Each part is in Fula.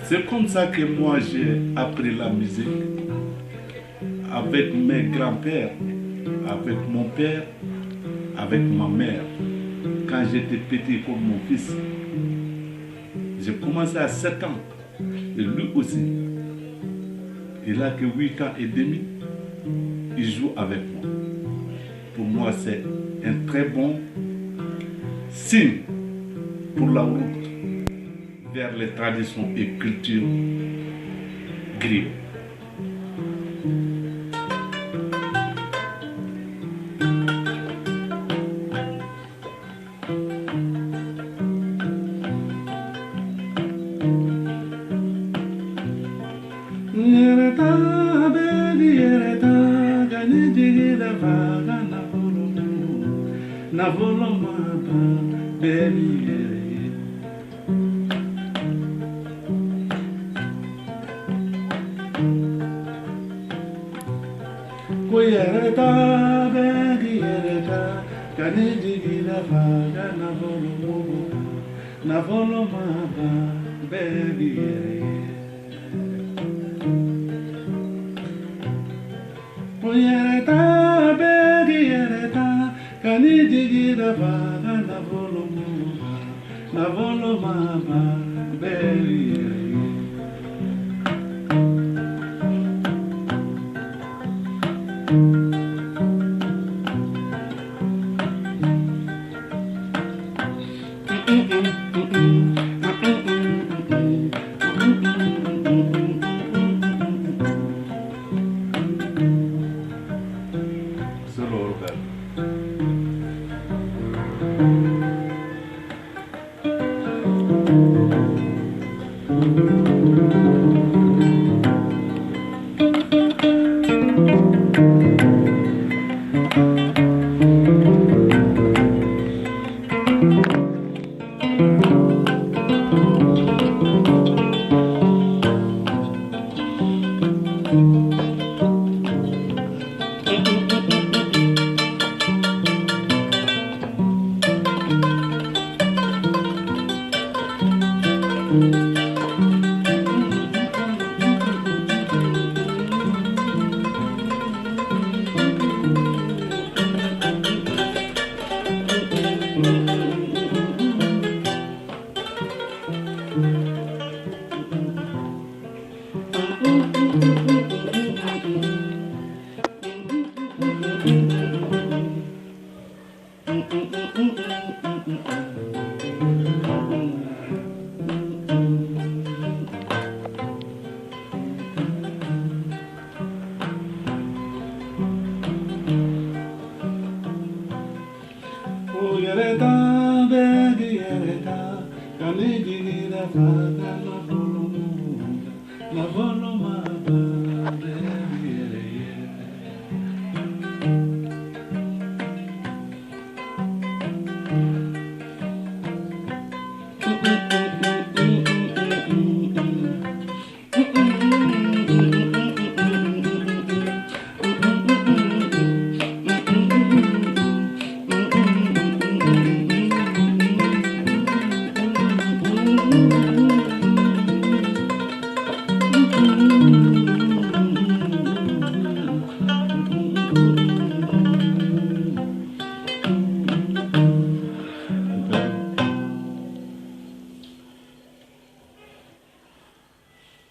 C'est comme ça que moi j'ai appris la musique, avec mes grands-pères, avec mon père, avec ma mère. Quand j'étais petit comme mon fils, j'ai commencé à 7 ans. Et lui aussi, il a que 8 ans et demi, il joue avec moi. Pour moi, c'est un très bon signe pour la route vers les traditions et cultures griots.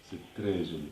C'est très joli.